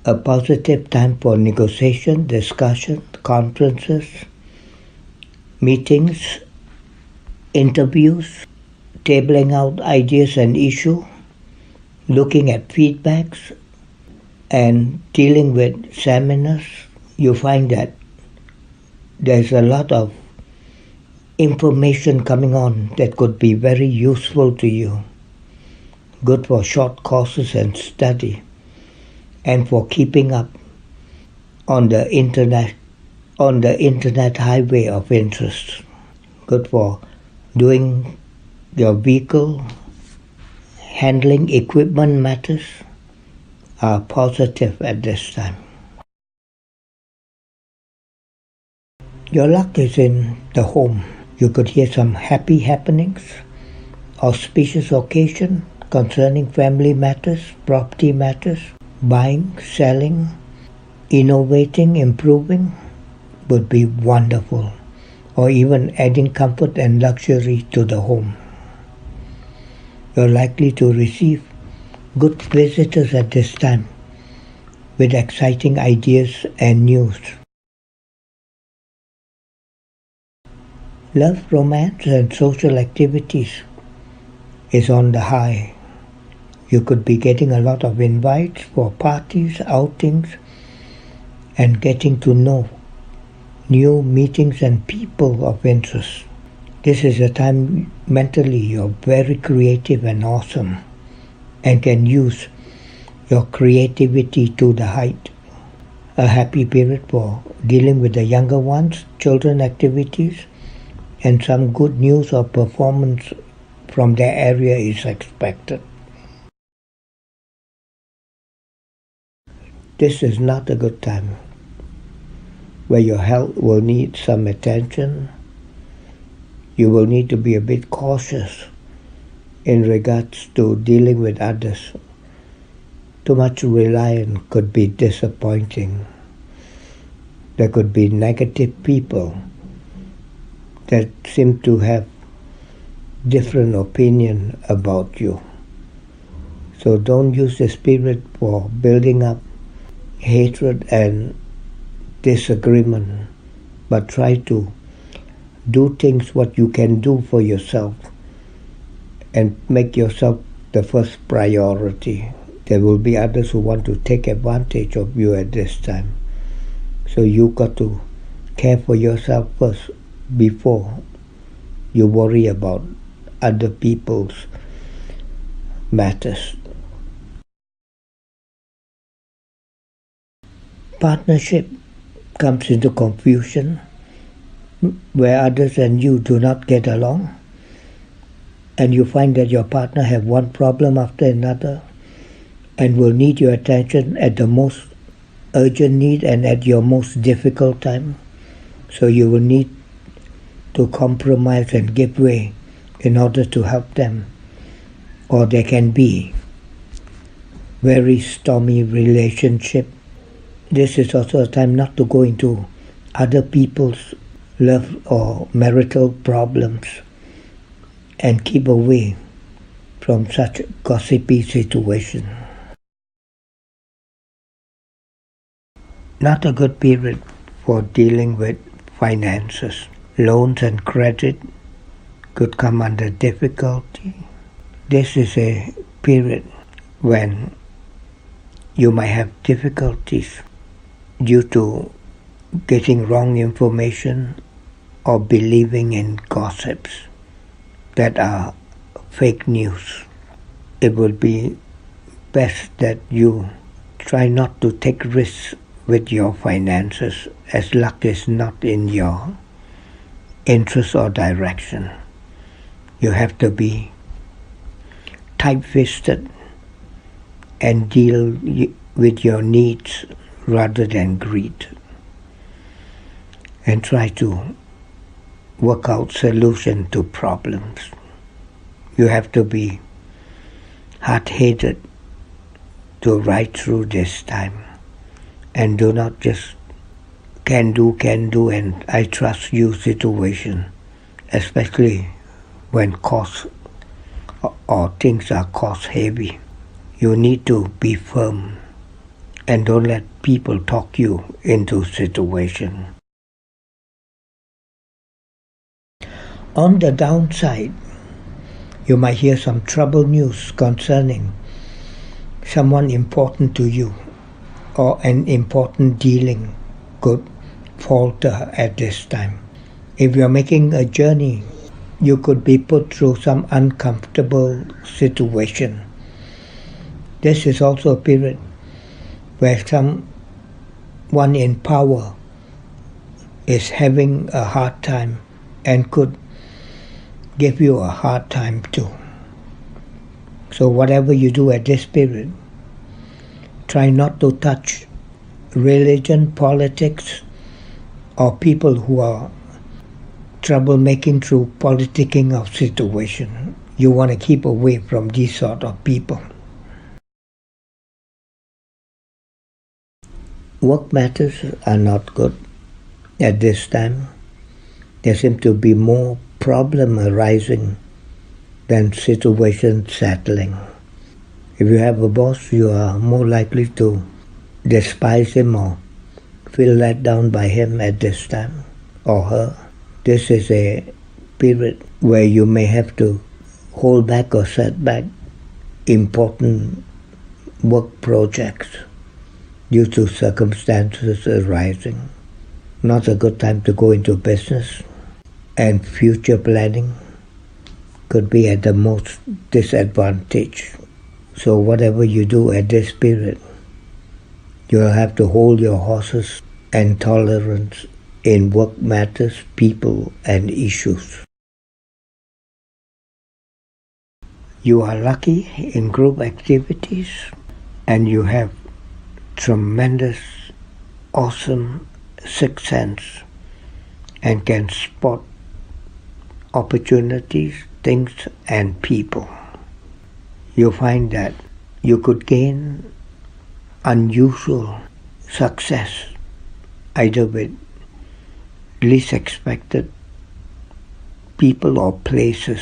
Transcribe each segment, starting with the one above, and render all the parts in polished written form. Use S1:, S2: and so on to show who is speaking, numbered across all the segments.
S1: a positive time for negotiation, discussion, conferences, meetings, interviews, tabling out ideas and issues, looking at feedbacks, and dealing with seminars. You find that there's a lot of information coming on that could be very useful to you. Good for short courses and study, and for keeping up on the internet highway of interest. Good for doing your vehicle, handling equipment matters are positive at this time. Your luck is in the home. You could hear some happy happenings, auspicious occasion concerning family matters, property matters, buying, selling, innovating, improving would be wonderful, or even adding comfort and luxury to the home. You're likely to receive good visitors at this time with exciting ideas and news. Love, romance, and social activities is on the high. You could be getting a lot of invites for parties, outings, and getting to know new meetings and people of interest. This is a time mentally you're very creative and awesome and can use your creativity to the height. A happy period for dealing with the younger ones, children activities, and some good news or performance from their area is expected. This is not a good time where your health will need some attention. You will need to be a bit cautious in regards to dealing with others. Too much reliance could be disappointing. There could be negative people that seem to have different opinion about you. So don't use the spirit for building up hatred and disagreement, but try to do things what you can do for yourself and make yourself the first priority. There will be others who want to take advantage of you at this time. So you got to care for yourself first before you worry about other people's matters. Partnership comes into confusion where others and you do not get along, and you find that your partner have one problem after another and will need your attention at the most urgent need and at your most difficult time. So you will need to compromise and give way in order to help them, or there can be very stormy relationship. This is also a time not to go into other people's love or marital problems and keep away from such gossipy situation. Not a good period for dealing with finances. Loans and credit could come under difficulty. This is a period when you might have difficulties due to getting wrong information or believing in gossips that are fake news. It would be best that you try not to take risks with your finances, as luck is not in your interest or direction. You have to be tight-fisted and deal with your needs rather than greed, and try to work out solutions to problems. You have to be hard-headed to ride through this time, and do not just can do and I trust you situation, especially when costs or things are cost heavy. You need to be firm and don't let people talk you into situation. On the downside, you might hear some trouble news concerning someone important to you, or an important dealing could falter at this time. If you're making a journey, you could be put through some uncomfortable situation. This is also a period where someone in power is having a hard time and could give you a hard time too. So whatever you do at this period, try not to touch religion, politics, or people who are troublemaking through politicking of situation. You want to keep away from these sort of people. Work matters are not good at this time. There seems to be more problem arising than situation settling. If you have a boss, you are more likely to despise him or feel let down by him at this time, or her. This is a period where you may have to hold back or set back important work projects due to circumstances arising. Not a good time to go into business, and future planning could be at the most disadvantage. So whatever you do at this period, you'll have to hold your horses and tolerance in work matters, people, and issues. You are lucky in group activities, and you have tremendous, awesome sixth sense and can spot opportunities, things, and people. You find that you could gain unusual success either with least expected people or places,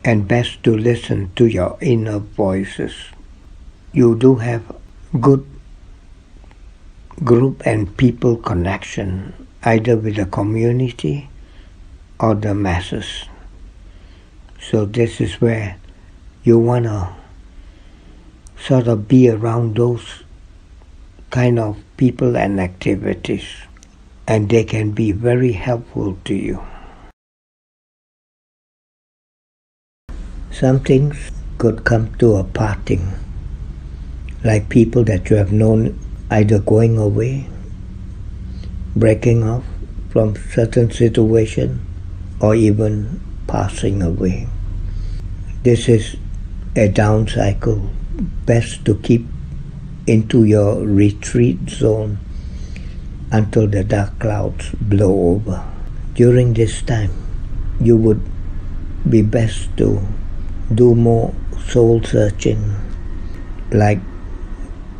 S1: and best to listen to your inner voices. You do have good group and people connection, either with the community or the masses. So this is where you want to sort of be around those kind of people and activities, and they can be very helpful to you. Some things could come to a parting, like people that you have known either going away, breaking off from certain situation, or even passing away. This is a down cycle. Best to keep into your retreat zone until the dark clouds blow over. During this time, you would be best to do more soul searching, like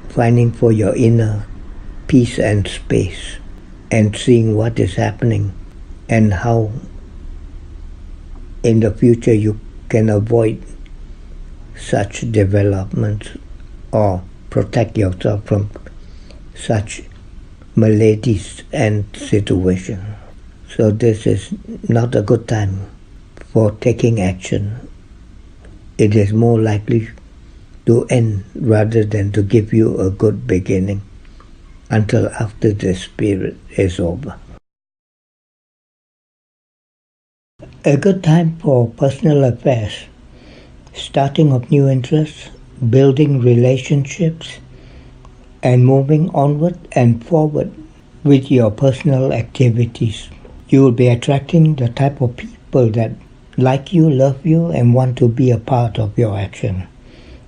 S1: finding for your inner peace and space, and seeing what is happening and how in the future you can avoid such developments or protect yourself from such maladies and situations. So this is not a good time for taking action. It is more likely to end rather than to give you a good beginning until after this period is over. A good time for personal affairs, starting of new interests, building relationships, and moving onward and forward with your personal activities. You will be attracting the type of people that like you, love you, and want to be a part of your action.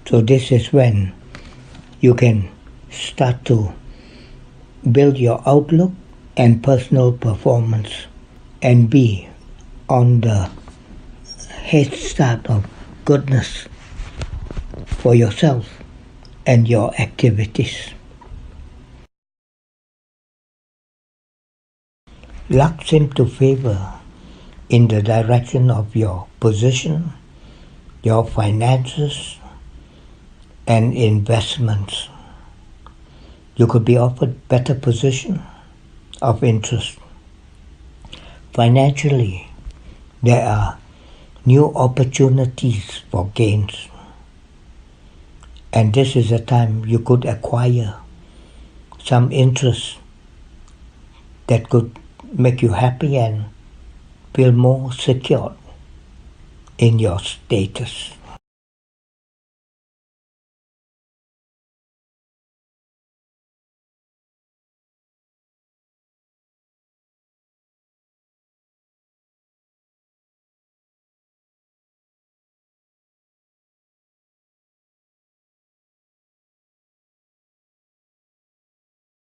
S1: So this is when you can start to build your outlook and personal performance and be on the head start of goodness for yourself and your activities. Luck seems to favor in the direction of your position, your finances, and investments. You could be offered better position of interest. Financially, there are new opportunities for gains. And this is a time you could acquire some interest that could make you happy and feel more secure in your status.